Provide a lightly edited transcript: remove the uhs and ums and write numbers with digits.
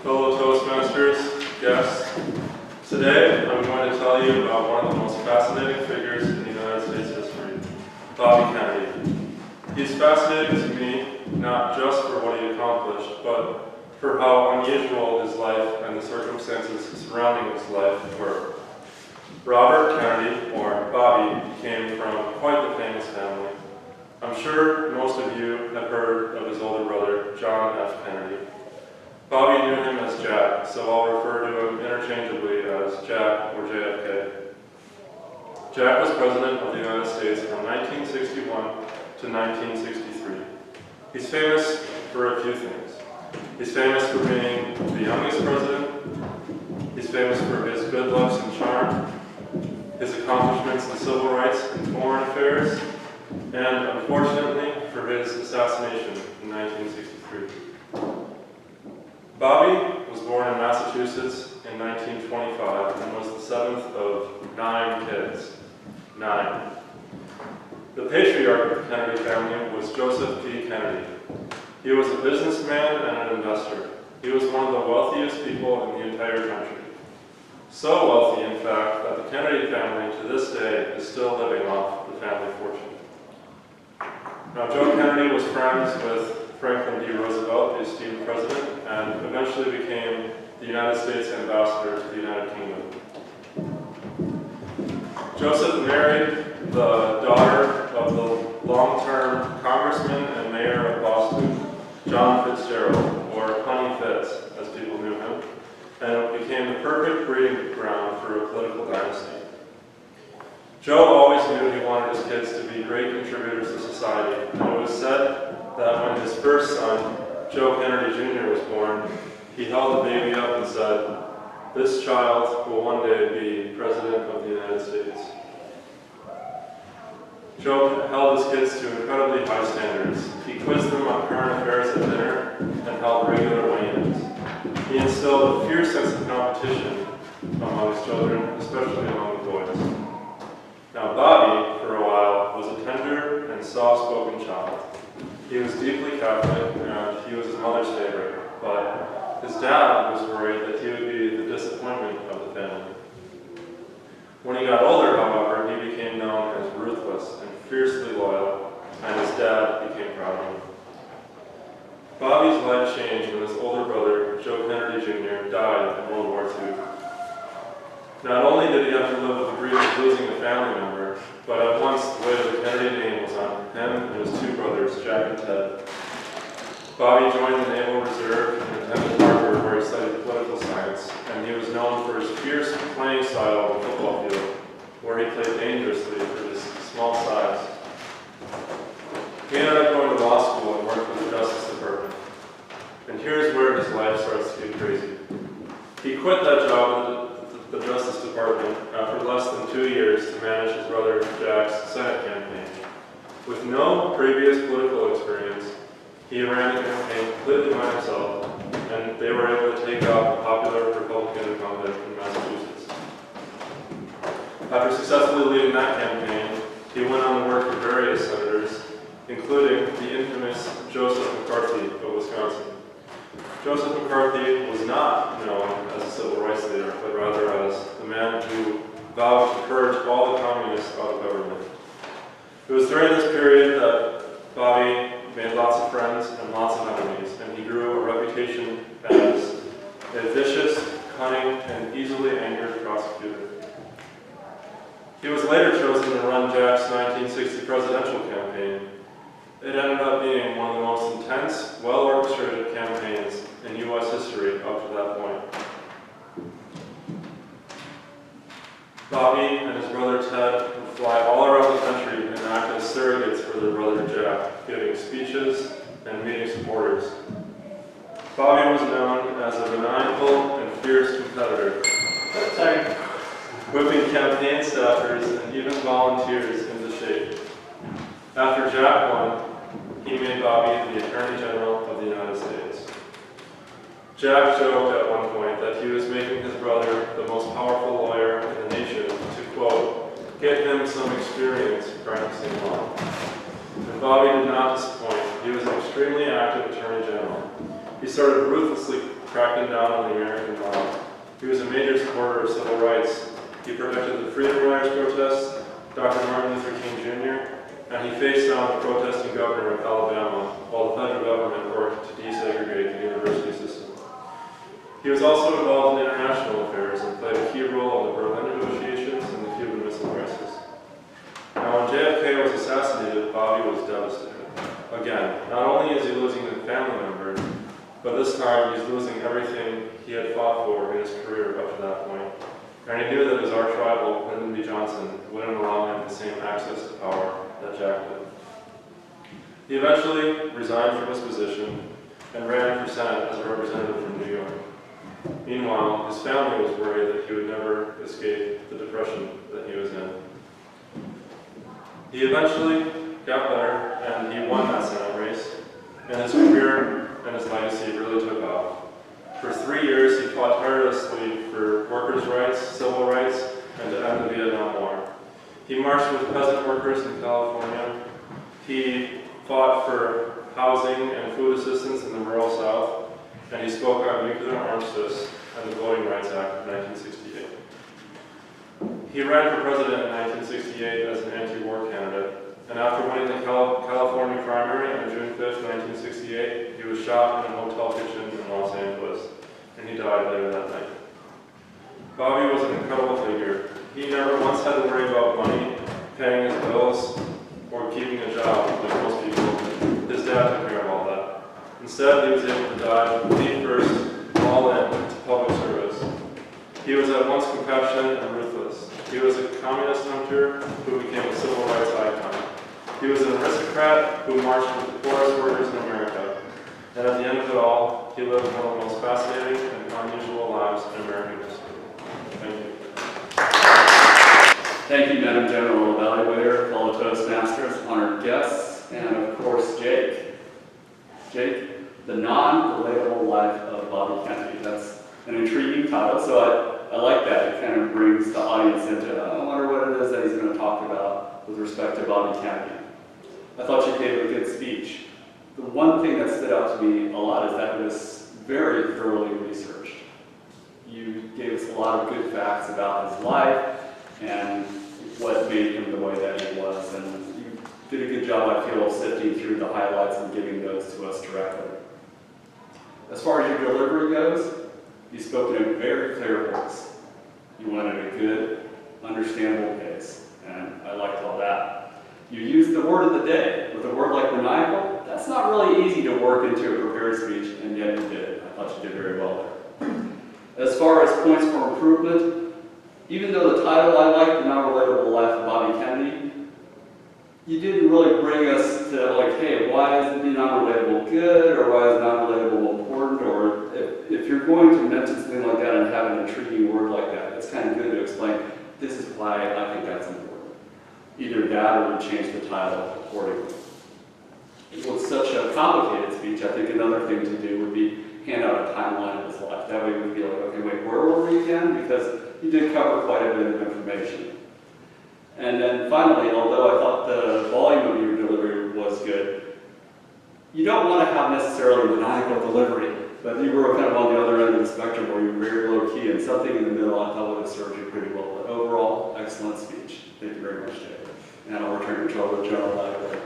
fellow Toastmasters, guests. Today, I'm going to tell you about one of the most fascinating figures in the United States history, Bobby Kennedy. He's fascinating to me, not just for what he accomplished, but for how unusual his life and the circumstances surrounding his life were. Robert Kennedy, or Bobby, came from quite the famous family. I'm sure most of you have heard of his older brother, John F. Kennedy. Bobby knew him as Jack, so I'll refer to him interchangeably as Jack or JFK. Jack was President of the United States from 1961 to 1963. He's famous for a few things. He's famous for being the youngest president. He's famous for his good looks and charm, his accomplishments in civil rights and foreign affairs, and unfortunately for his assassination in 1963. Bobby was born in Massachusetts in 1925 and was the seventh of 9 kids. 9. The patriarch of the Kennedy family was Joseph P. Kennedy. He was a businessman and an investor. He was one of the wealthiest people in the entire country. So wealthy, in fact, that the Kennedy family to this day is still living off the family fortune. Now, Joe Kennedy was friends with Franklin D. Roosevelt, the esteemed president, and eventually became the United States ambassador to the United Kingdom. Joseph married the daughter of the long-term congressman and mayor of Boston, John Fitzgerald, or Honey Fitz, as people knew him, and it became the perfect breeding ground for a political dynasty. Joe always knew he wanted his kids to be great contributors to society, and it was said that when his first son, Joe Kennedy Jr., was born, he held the baby up and said, "This child will one day be President of the United States." Joe held his kids to incredibly high standards. He quizzed them on current affairs at dinner and held regular weigh-ins. He instilled a fierce sense of competition among his children, especially among the boys. Now, Bobby, for a while, was a tender and soft-spoken child. He was deeply Catholic, and he was his mother's favorite, but his dad was worried that he would be the disappointment of the family. When he got older, however, he became known as ruthless and fiercely loyal, and his dad became proud of him. Bobby's life changed when his older brother, Joe Kennedy Jr., died in World War II. Not only did he have to live with the grief of losing a family member, but at once the weight of the Kennedy name was on him and his 2 brothers, Jack and Ted. Bobby joined the Naval Reserve and attended Harvard, where he studied political science, and he was known for his fierce playing style on the football field, where he played dangerously for his small size. He ended up going to law school and worked with the Justice Department. And here's where his life starts to get crazy. He quit that job at the Justice Department after less than 2 years to manage his brother Jack's Senate campaign. With no previous political experience, he ran the campaign completely by himself, and they were able to take out the popular Republican incumbent in Massachusetts. After successfully leading that campaign, he went on to work for various senators, including the infamous Joseph McCarthy of Wisconsin. Joseph McCarthy was not known as a civil rights leader, but rather as the man who vowed to purge all the communists out of government. It was during this period that Bobby made lots of friends and lots of enemies, and he grew a reputation as a vicious, cunning, and easily angered prosecutor. He was later chosen to run Jack's 1960 presidential campaign. It ended up being one of the most intense, well-orchestrated campaigns in U.S. history up to that point. Bobby and his brother Ted would fly all around the country and act as surrogates for their brother Jack, giving speeches and meeting supporters. Bobby was known as a maniacal and fierce competitor, whipping campaign staffers and even volunteers into shape. After Jack won, he made Bobby the Attorney General of the United States. Jack joked at one point that he was making his brother the most powerful lawyer in the nation to, quote, get him some experience practicing law. And Bobby did not disappoint. He was an extremely active Attorney General. He started ruthlessly cracking down on the American mob. He was a major supporter of civil rights. He protected the Freedom Riders protests, Dr. Martin Luther King Jr., and he faced down the protesting governor of Alabama while the federal government worked to desegregate the university system. He was also involved in international affairs and played a key role in the Berlin negotiations and the Cuban Missile Crisis. Now, when JFK was assassinated, Bobby was devastated. Again, not only is he losing a family member, but this time he's losing everything he had fought for in his career up to that point. And he knew that his arch-rival, Lyndon B. Johnson, wouldn't allow him the same access to power that Jack did. He eventually resigned from his position and ran for Senate as a representative from New York. Meanwhile, his family was worried that he would never escape the depression that he was in. He eventually got better, and he won that Senate race, and his career and his legacy really took off. For 3 years, he fought tirelessly for workers' rights, civil rights, and to end the Vietnam War. He marched with peasant workers in California. He fought for housing and food assistance in the rural South, and he spoke on nuclear armistice and the Voting Rights Act of 1968. He ran for president in 1968 as an anti-war candidate, and after winning the California primary on June 5, 1968, he was shot in a hotel kitchen in Los Angeles, and he died later that night. Bobby was an incredible figure. He never once had to worry about money, paying his bills, or keeping a job like most people. His dad took care of all that. Instead, he was able to dive feet first, all in, to public service. He was at once compassionate and ruthless. He was a communist hunter who became a civil rights icon. He was an aristocrat who marched with the poorest workers in America. And at the end of it all, he lived one of the most fascinating and unusual lives in American history. Thank you. Thank you, Madam General Evaluator, fellow Toastmasters, honored guests, and of course, Jake. Jake, the non-relatable life of Bobby Kennedy. That's an intriguing title, so I like that. It kind of brings the audience into, I wonder what it is that he's going to talk about with respect to Bobby Kennedy. I thought you gave a good speech. The one thing that stood out to me a lot is that it was very thoroughly researched. You gave us a lot of good facts about his life and what made him the way that he was, and you did a good job, I feel, of sifting through the highlights and giving those to us directly. As far as your delivery goes, you spoke in a very clear voice. You wanted a good, understandable pace, and I liked all that. You used the word of the day. With a word like maniacal, that's not really easy to work into a prepared speech, and yet you did. I thought you did very well there. As far as points for improvement, even though the title I liked, The Non-Relatable Life of Bobby Kennedy, you didn't really bring us to like, hey, why is the non-relatable good, or why is non-relatable important, or if you're going to mention something like that and have an intriguing word like that, it's kind of good to explain, this is why I think that's important. Either that or to change the title accordingly. It was such a complicated speech, I think another thing to do would be hand out a timeline of his life. That way we'd be like, okay, wait, where were we again? Because you did cover quite a bit of information. And then finally, although I thought the volume of your delivery was good, you don't want to have necessarily maniacal delivery, but you were kind of on the other end of the spectrum where you were very low key, and something in the middle I thought would have served you pretty well. But overall, excellent speech. Thank you very much, David. And I'll return control to the General Evaluator.